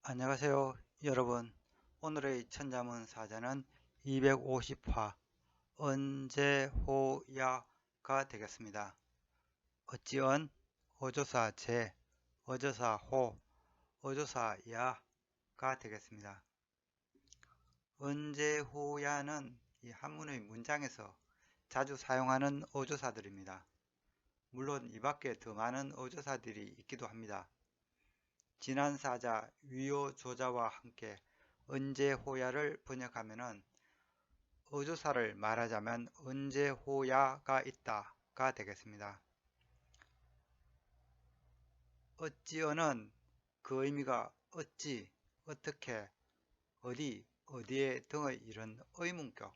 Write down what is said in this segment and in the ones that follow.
안녕하세요, 여러분. 오늘의 천자문 사전은 250화 언제호야가 되겠습니다. 어찌언, 어조사 제, 어조사 호, 어조사 야가 되겠습니다. 언제호야는 이 한문의 문장에서 자주 사용하는 어조사들입니다. 물론 이 밖에 더 많은 어조사들이 있기도 합니다. 진한사자, 위요조자와 함께 언제호야를 번역하면은 어조사를 말하자면 언제호야가 있다가 되겠습니다. 어찌어는 그 의미가 어찌, 어떻게, 어디, 어디에 등의 이런 의문격,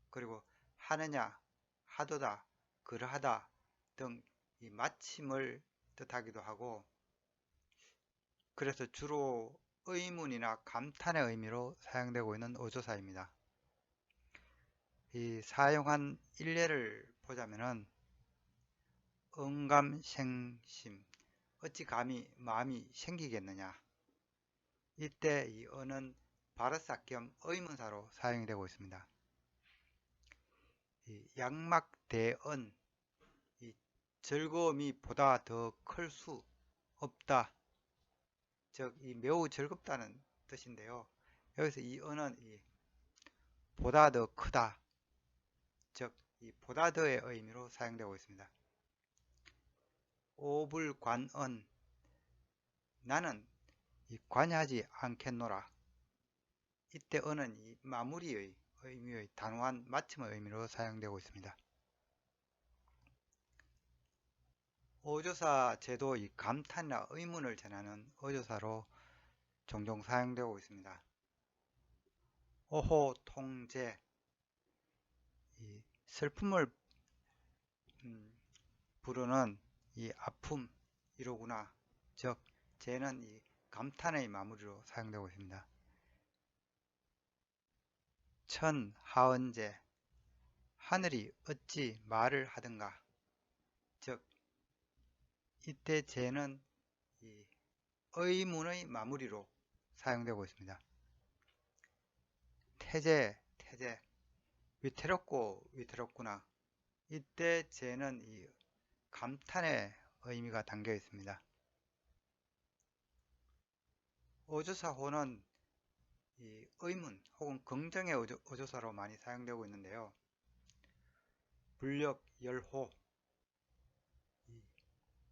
그리고 하느냐, 하도다, 그러하다 등 이 마침을 뜻하기도 하고, 그래서 주로 의문이나 감탄의 의미로 사용되고 있는 어조사입니다. 이 사용한 일례를 보자면은 언감생심, 어찌 감히 마음이 생기겠느냐. 이때 이 언은 발어사 겸 의문사로 사용이 되고 있습니다. 이 양막대언, 이 즐거움이 보다 더 클 수 없다, 즉 이 매우 즐겁다는 뜻인데요. 여기서 이 언은 이 보다 더 크다, 즉 이 보다 더의 의미로 사용되고 있습니다. 오불관언, 나는 이 관여하지 않겠노라. 이때 언은 이 마무리의 의미의 단호한 마침의 의미로 사용되고 있습니다. 어조사 제도 이 감탄이나 의문을 전하는 어조사로 종종 사용되고 있습니다. 오호통제, 이 슬픔을 부르는 이 아픔이로구나. 즉 제는 이 감탄의 마무리로 사용되고 있습니다. 천하언제, 하늘이 어찌 말을 하든가. 즉 이때 제는 이 의문의 마무리로 사용되고 있습니다. 태제, 위태롭고 위태롭구나. 이때 제는 이 감탄의 의미가 담겨 있습니다. 어조사호는 이 의문 혹은 긍정의 어조사로 많이 사용되고 있는데요. 불력, 열호,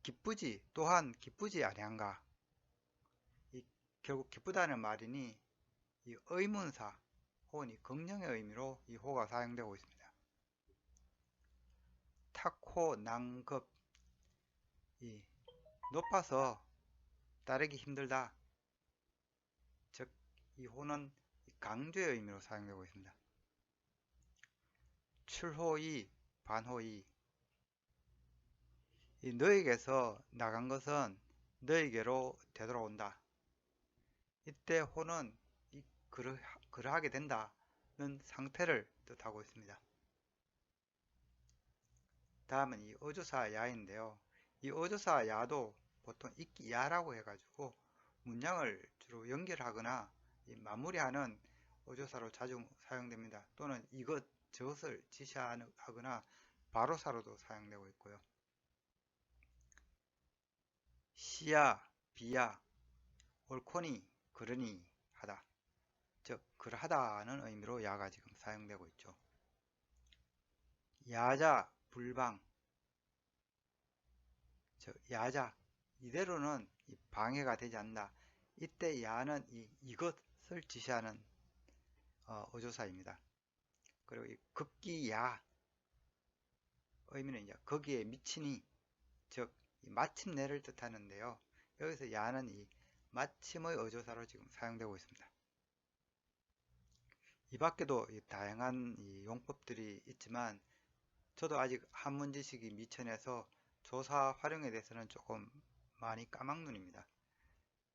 기쁘지, 또한 기쁘지 아니한가. 결국 기쁘다는 말이니 이 의문사 혹은 이 긍정의 의미로 이 호가 사용되고 있습니다. 탁호, 낭급, 이 높아서 따르기 힘들다. 즉 이 호는 강조의 의미로 사용되고 있습니다. 출호이, 반호이, 이 너에게서 나간 것은 너에게로 되돌아온다. 이때 호는 이 그러하게 된다는 상태를 뜻하고 있습니다. 다음은 이 어조사 야인데요. 이 어조사 야도 보통 읽기 야라고 해가지고 문장을 주로 연결하거나 마무리하는 어조사로 자주 사용됩니다. 또는 이것 저것을 지시하거나 바로사로도 사용되고 있고요. 시야, 비야, 옳거니, 그러니 하다, 즉 그러하다는 의미로 야가 지금 사용되고 있죠. 야자, 불방, 즉 야자, 이대로는 방해가 되지 않는다. 이때 야는 이것을 지시하는 어조사입니다. 그리고 이 극기야, 의미는 이제 거기에 미치니, 즉 마침내를 뜻하는데요. 여기서 야는 이 마침의 어조사로 지금 사용되고 있습니다. 이 밖에도 다양한 용법들이 있지만 저도 아직 한문 지식이 미천해서 조사 활용에 대해서는 조금 많이 까막눈입니다.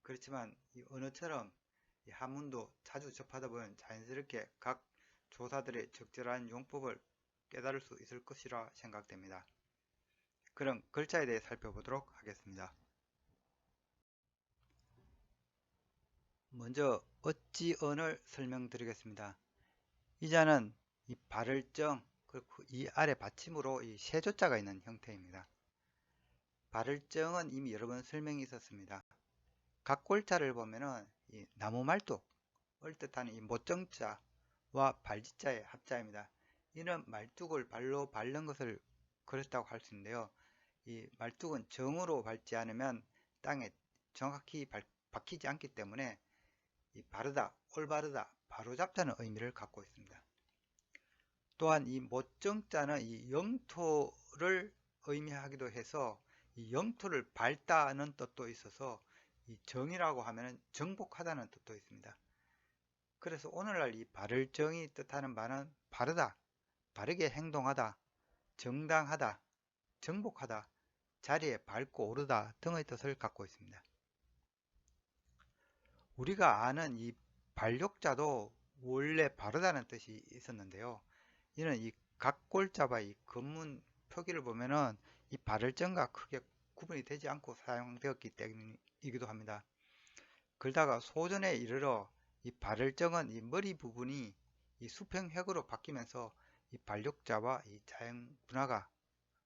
그렇지만 이 언어처럼 이 한문도 자주 접하다 보면 자연스럽게 각 조사들의 적절한 용법을 깨달을 수 있을 것이라 생각됩니다. 그럼 글자에 대해 살펴보도록 하겠습니다. 먼저 어찌언을 설명드리겠습니다. 이 자는 이 발을정, 그리고 이 아래 받침으로 이 세조자가 있는 형태입니다. 발을정은 이미 여러 번 설명이 있었습니다. 각골자를 보면은 이 나무말뚝, 얼뜻한 이 못정자와 발지자의 합자입니다. 이는 말뚝을 발로 밟는 것을 그렸다고 할 수 있는데요. 이 말뚝은 정으로 밟지 않으면 땅에 정확히 박히지 않기 때문에 이 바르다, 올바르다, 바로잡다는 의미를 갖고 있습니다. 또한 이 못정자는 이 영토를 의미하기도 해서 이 영토를 밟다는 뜻도 있어서 이 정이라고 하면 정복하다는 뜻도 있습니다. 그래서 오늘날 이 발을정이 뜻하는 바는 바르다, 바르게 행동하다, 정당하다, 정복하다, 자리에 밟고 오르다 등의 뜻을 갖고 있습니다. 우리가 아는 이 반력자도 원래 바르다는 뜻이 있었는데요. 이는 이 각골자와 이 검문 표기를 보면은 이 발을정과 크게 구분이 되지 않고 사용되었기 때문이기도 합니다. 그러다가 소전에 이르러 이 발을정은 이 머리 부분이 이 수평획으로 바뀌면서 이 반력자와 이 자연 분화가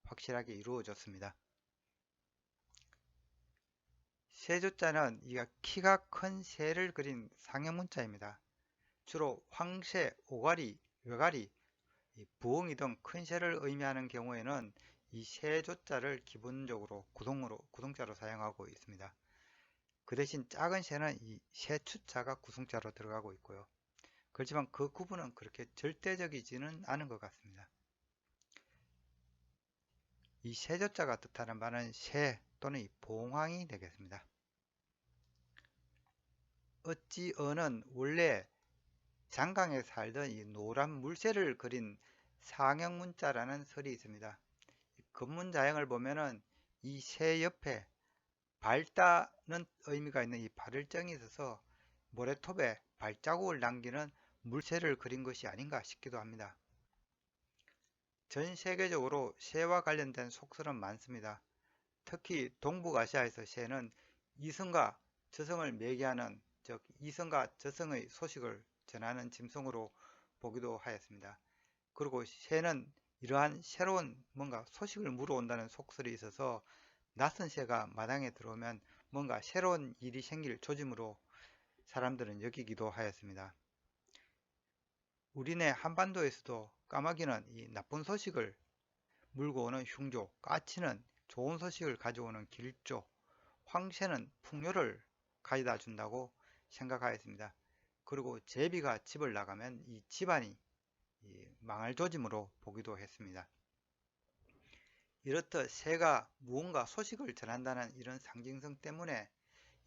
확실하게 이루어졌습니다. 세조자는 이가 키가 큰 새를 그린 상형문자입니다. 주로 황새, 오가리, 외가리, 부엉이 등 큰 새를 의미하는 경우에는 이 세조자를 기본적으로 구동자로 사용하고 있습니다. 그 대신 작은 새는 이 세추자가 구성자로 들어가고 있고요. 그렇지만 그 구분은 그렇게 절대적이지는 않은 것 같습니다. 이 세조자가 뜻하는 바는 새 또는 이 봉황이 되겠습니다. 어찌어는 원래 장강에 살던 이 노란 물새를 그린 상형문자라는 설이 있습니다. 검문자형을 보면은 이 새 옆에 밟다는 의미가 있는 이 발을정이 있어서 모래톱에 발자국을 남기는 물새를 그린 것이 아닌가 싶기도 합니다. 전 세계적으로 새와 관련된 속설은 많습니다. 특히 동북아시아에서 새는 이성과 저성을 매개하는, 즉 이성과 저성의 소식을 전하는 짐승으로 보기도 하였습니다. 그리고 새는 이러한 새로운 뭔가 소식을 물어온다는 속설이 있어서 낯선 새가 마당에 들어오면 뭔가 새로운 일이 생길 조짐으로 사람들은 여기기도 하였습니다. 우리네 한반도에서도 까마귀는 이 나쁜 소식을 물고 오는 흉조, 까치는 좋은 소식을 가져오는 길조, 황새는 풍요를 가져다 준다고 생각하였습니다. 그리고 제비가 집을 나가면 이 집안이 망할 조짐으로 보기도 했습니다. 이렇듯 새가 무언가 소식을 전한다는 이런 상징성 때문에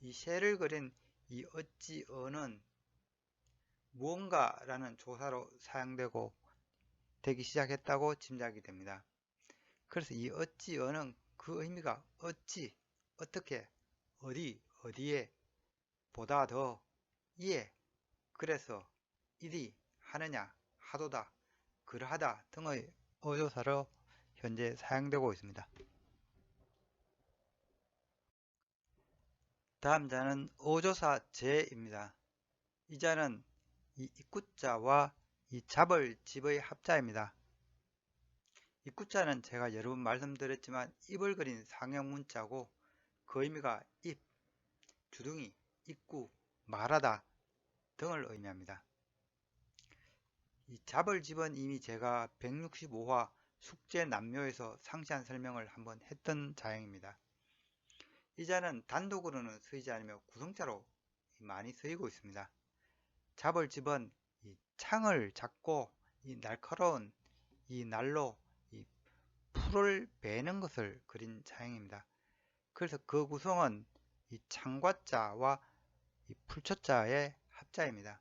이 새를 그린 이 어찌어는 무언가라는 조사로 사용되고 되기 시작했다고 짐작이 됩니다. 그래서 이 어찌어는 그 의미가 어찌, 어떻게, 어디, 어디에, 보다 더, 이에, 그래서, 이리, 하느냐, 하도다, 그러하다 등의 어조사로 현재 사용되고 있습니다. 다음 자는 어조사 제입니다. 이 자는 이 입구자와 이 잡을 집의 합자입니다. 입구자는 제가 여러 번 말씀드렸지만 입을 그린 상형문자고 그 의미가 입, 주둥이, 입구, 말하다 등을 의미합니다. 이 잡을 집은 이미 제가 165화 숙제남묘에서 상세한 설명을 한번 했던 자형입니다. 이 자는 단독으로는 쓰이지 않으며 구성자로 많이 쓰이고 있습니다. 잡을 집은 이 창을 잡고 이 날카로운 이 날로 이 풀을 베는 것을 그린 자형입니다. 그래서 그 구성은 이 창과자와 이 풀초자의 합자입니다.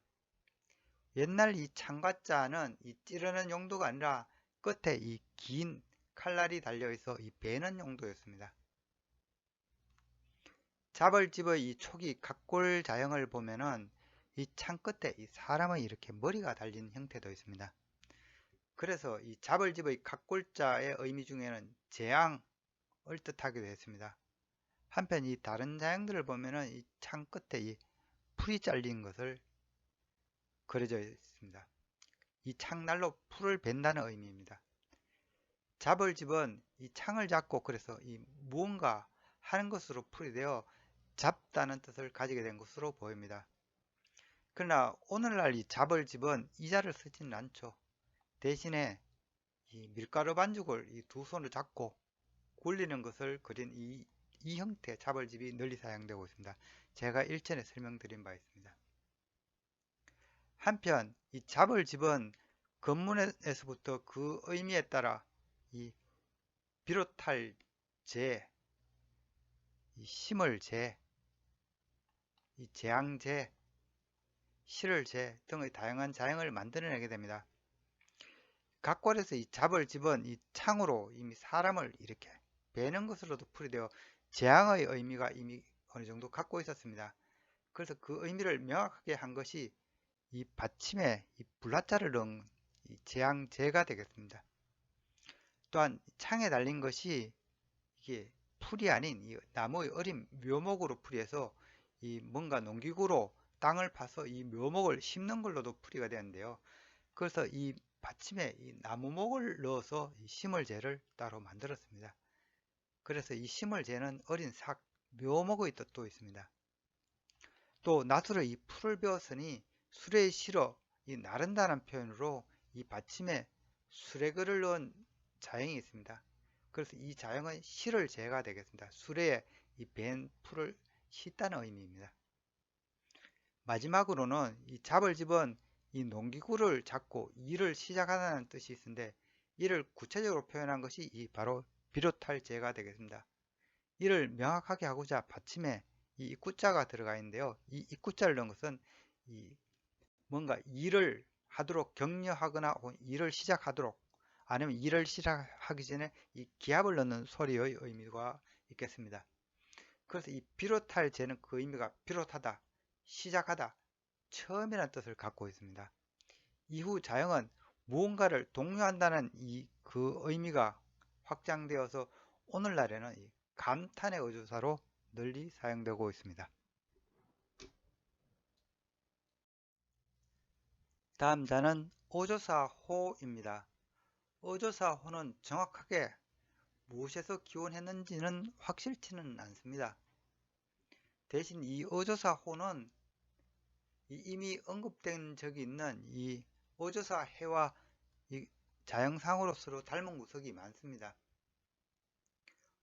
옛날 이 창과자는 이 찌르는 용도가 아니라 끝에 이 긴 칼날이 달려있어 이 베는 용도였습니다. 잡을집의 이 초기 각골 자형을 보면은 이 창 끝에 이 사람의 이렇게 머리가 달린 형태도 있습니다. 그래서 이 잡을집의 각골자의 의미 중에는 재앙을 뜻하기도 했습니다. 한편 이 다른 자형들을 보면은 이 창 끝에 이 풀이 잘린 것을 그려져 있습니다. 이 창날로 풀을 벤다는 의미입니다. 잡을집은 이 창을 잡고 그래서 이 무언가 하는 것으로 풀이되어 잡다는 뜻을 가지게 된 것으로 보입니다. 그러나 오늘날 이 잡을집은 이자를 쓰지는 않죠. 대신에 이 밀가루 반죽을 이 두 손으로 잡고 굴리는 것을 그린 이 형태의 잡을집이 널리 사용되고 있습니다. 제가 일전에 설명드린 바 있습니다. 한편 이 잡을집은 근문에서부터 그 의미에 따라 이 비롯할 재, 이 심을 재, 이 재앙재, 실을 재 등의 다양한 자형을 만들어내게 됩니다. 각골에서 이 잡을집은 이 창으로 이미 사람을 이렇게 베는 것으로도 풀이되어 재앙의 의미가 이미 어느 정도 갖고 있었습니다. 그래서 그 의미를 명확하게 한 것이 이 받침에 이 불화자를 넣은 이 재앙재가 되겠습니다. 또한 창에 달린 것이 이게 풀이 아닌 이 나무의 어린 묘목으로 풀이해서 이 뭔가 농기구로 땅을 파서 이 묘목을 심는 걸로도 풀이가 되는데요. 그래서 이 받침에 이 나무목을 넣어서 이 심을재를 따로 만들었습니다. 그래서 이 심을재는 어린 삭, 묘목의 뜻도 있습니다. 또 나수로 이 풀을 베었으니 수레에 실어 이 나른다는 표현으로 이 받침에 수레글을 넣은 자형이 있습니다. 그래서 이 자형은 실을 재가 되겠습니다. 수레에 이 벤 풀을 싣다는 의미입니다. 마지막으로는 이 잡을집은 이 농기구를 잡고 일을 시작하다는 뜻이 있는데 이를 구체적으로 표현한 것이 이 바로 비롯할 재가 되겠습니다. 이를 명확하게 하고자 받침에 이 입구자가 들어가 있는데요. 이 입구자를 넣은 것은 이 뭔가 일을 하도록 격려하거나 일을 시작하도록 아니면 일을 시작하기 전에 이 기합을 넣는 소리의 의미가 있겠습니다. 그래서 이 비롯할 재는 그 의미가 비롯하다, 시작하다, 처음이라는 뜻을 갖고 있습니다. 이후 자형은 무언가를 독려한다는 그 의미가 확장되어서 오늘날에는 이 감탄의 어조사로 널리 사용되고 있습니다. 다음 자는 어조사 호입니다. 어조사 호는 정확하게 무엇에서 기원했는지는 확실치는 않습니다. 대신 이 어조사 호는 이미 언급된 적이 있는 이 어조사 해와 이 자형상으로 서로 닮은 구석이 많습니다.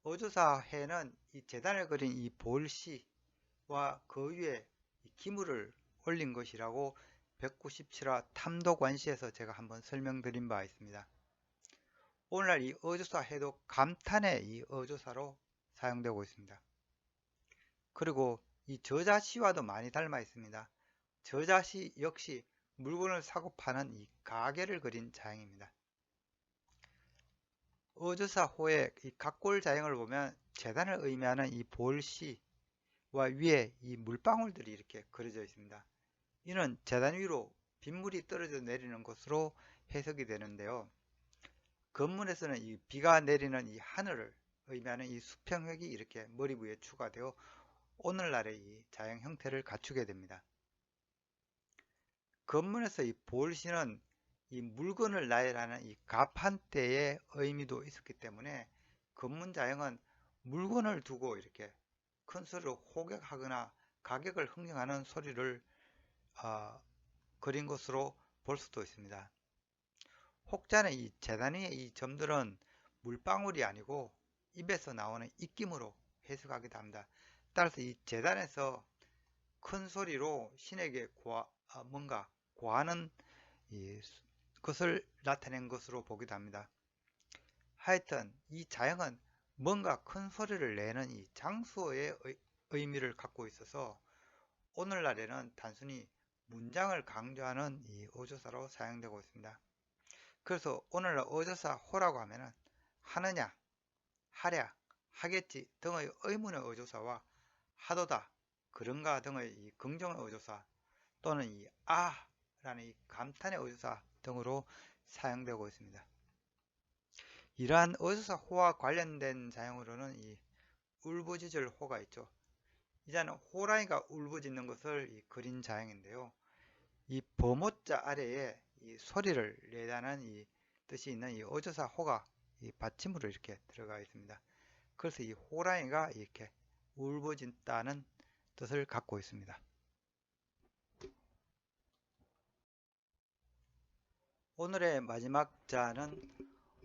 어조사 해는 이 재단을 그린 이 볼시와 그 위에 기물을 올린 것이라고 197화 탐도관시에서 제가 한번 설명드린 바 있습니다. 오늘날 이 어조사 해도 감탄의 이 어조사로 사용되고 있습니다. 그리고 이 저자시와도 많이 닮아 있습니다. 저자시 역시 물건을 사고 파는 이 가게를 그린 자형입니다. 어조사 호의 이 각골 자형을 보면 재단을 의미하는 이 볼시와 위에 이 물방울들이 이렇게 그려져 있습니다. 이는 재단 위로 빗물이 떨어져 내리는 것으로 해석이 되는데요. 건문에서는 이 비가 내리는 이 하늘을 의미하는 이 수평획이 이렇게 머리 위에 추가되어 오늘날의 이 자형 형태를 갖추게 됩니다. 건문에서 이 볼시는 이 물건을 나열하는 이 갑한때의 의미도 있었기 때문에 건문 자형은 물건을 두고 이렇게 큰 소리로 호객하거나 가격을 흥정하는 소리를 그린 것으로 볼 수도 있습니다. 혹자는 이 재단 위의 이 점들은 물방울이 아니고 입에서 나오는 입김으로 해석하기도 합니다. 따라서 이 재단에서 큰 소리로 신에게 뭔가 고하는 것을 나타낸 것으로 보기도 합니다. 하여튼 이 자형은 뭔가 큰 소리를 내는 이 장소의 의미를 갖고 있어서 오늘날에는 단순히 문장을 강조하는 이 어조사로 사용되고 있습니다. 그래서 오늘날 어조사 호라고 하면은 하느냐, 하랴, 하겠지 등의 의문의 어조사와 하도다, 그런가 등의 이 긍정의 어조사 또는 이 라는 이 감탄의 어조사 등으로 사용되고 있습니다. 이러한 어조사 호와 관련된 자형으로는 이 울부짖을 호가 있죠. 이자는 호랑이가 울부짖는 것을 그린 자형인데요. 이 범호자 아래에 이 소리를 내다는 이 뜻이 있는 이 어조사 호가 이 받침으로 이렇게 들어가 있습니다. 그래서 이 호랑이가 이렇게 울부짖다는 뜻을 갖고 있습니다. 오늘의 마지막 자는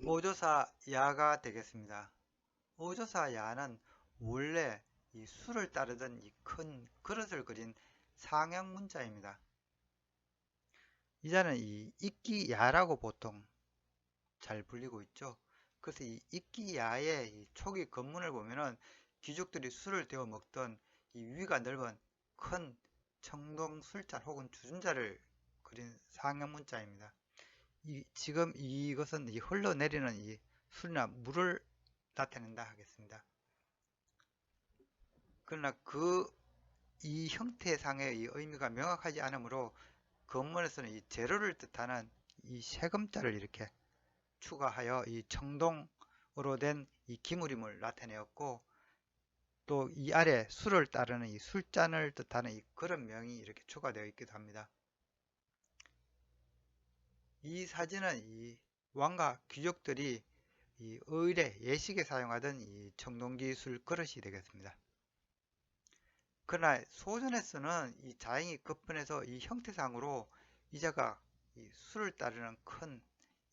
어조사 야가 되겠습니다. 어조사 야는 원래 이 수를 따르던 이 큰 그릇을 그린 상형 문자입니다. 이 자는 이 이끼야라고 보통 잘 불리고 있죠. 그래서 이 이끼야의 이 초기 건문을 보면은 귀족들이 술을 데워 먹던 이 위가 넓은 큰 청동 술잔 혹은 주전자를 그린 상형 문자입니다. 지금 이것은 이 흘러내리는 이 술이나 물을 나타낸다 하겠습니다. 그러나 이 형태상의 이 의미가 명확하지 않으므로 건문에서는 이 재료를 뜻하는 이 세금자를 이렇게 추가하여 이 청동으로 된 이 기물임을 나타내었고, 또 이 아래 술을 따르는 이 술잔을 뜻하는 이 그런 명이 이렇게 추가되어 있기도 합니다. 이 사진은 이 왕과 귀족들이 이 의례 예식에 사용하던 이 청동기 술 그릇이 되겠습니다. 그러나 소전에서는 이 자행이 급변해서 이 형태상으로 이자가 이 술을 따르는 큰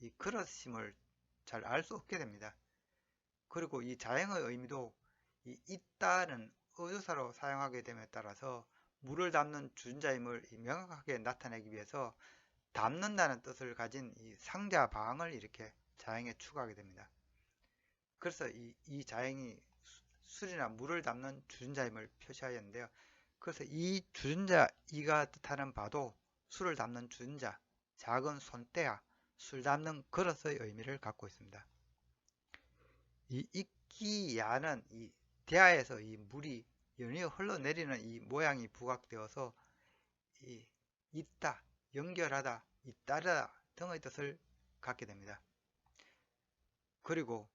이 그릇임을 잘 알 수 없게 됩니다. 그리고 이 자행의 의미도 이 있다는 의조사로 사용하게 됨에 따라서 물을 담는 주전자임을 명확하게 나타내기 위해서 담는다는 뜻을 가진 이 상자 방을 이렇게 자행에 추가하게 됩니다. 그래서 이 자행이 술이나 물을 담는 주전자임을 표시하였는데요. 그래서 이 주전자 이가 뜻하는 바도 술을 담는 주전자, 작은 손대야, 술 담는 그릇의 의미를 갖고 있습니다. 이 이끼야는 이 대야에서 이 물이 연이어 흘러내리는 이 모양이 부각되어서 이 있다, 연결하다, 잇따르다 등의 뜻을 갖게 됩니다. 그리고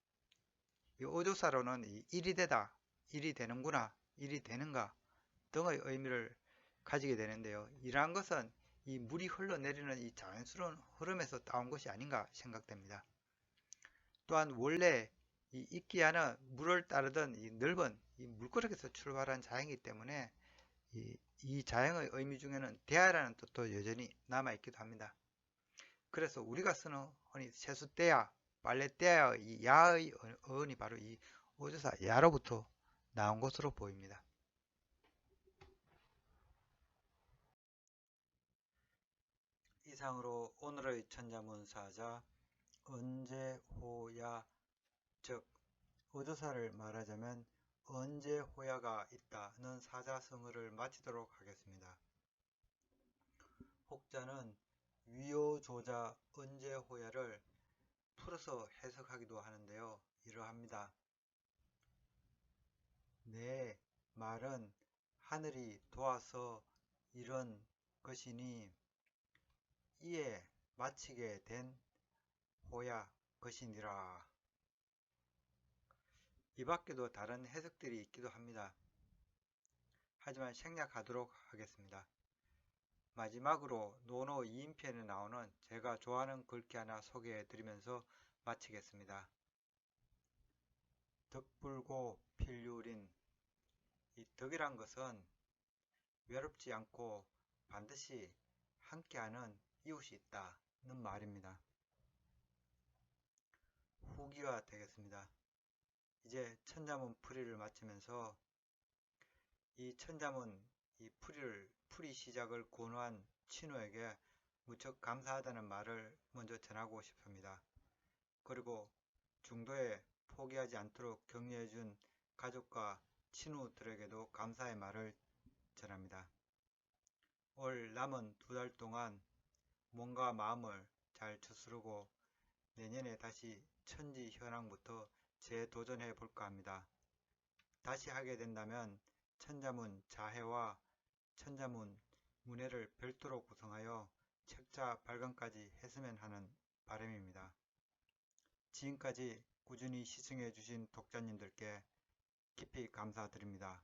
이 어조사로는 이 일이 되다, 일이 되는구나, 일이 되는가 등의 의미를 가지게 되는데요. 이러한 것은 이 물이 흘러내리는 이 자연스러운 흐름에서 따온 것이 아닌가 생각됩니다. 또한 원래 이 이끼야는 물을 따르던 이 넓은 이 물그릇에서 출발한 자행이기 때문에 이 자행의 의미 중에는 대야라는 뜻도 여전히 남아있기도 합니다. 그래서 우리가 쓰는 흔히 세숫대야, 빨래대야의 이 야의 어원이 바로 이 어조사 야로부터 나온 것으로 보입니다. 이상으로 오늘의 천자문사자 언제호야, 즉 어조사를 말하자면 언제호야가 있다는 사자성어를 마치도록 하겠습니다. 혹자는 위호조자 언제호야를 풀어서 해석하기도 하는데요. 이러합니다. 내 말은 하늘이 도와서 이런 것이니 이에 마치게 된 호야 것이니라. 이 밖에도 다른 해석들이 있기도 합니다. 하지만 생략하도록 하겠습니다. 마지막으로 논어 2인편에 나오는 제가 좋아하는 글귀 하나 소개해 드리면서 마치겠습니다. 덕불고 필유린, 이 덕이란 것은 외롭지 않고 반드시 함께하는 이웃이 있다는 말입니다. 후기가 되겠습니다. 이제 천자문 풀이를 마치면서 이 천자문 풀이 시작을 권유한 친우에게 무척 감사하다는 말을 먼저 전하고 싶습니다. 그리고 중도에 포기하지 않도록 격려해준 가족과 친우들에게도 감사의 말을 전합니다. 올 남은 2달 동안 몸과 마음을 잘 추스르고 내년에 다시 천지 현황부터 재도전해 볼까 합니다. 다시 하게 된다면 천자문 자해와 천자문 문해를 별도로 구성하여 책자 발간까지 했으면 하는 바람입니다. 지금까지 꾸준히 시청해 주신 독자님들께 깊이 감사드립니다.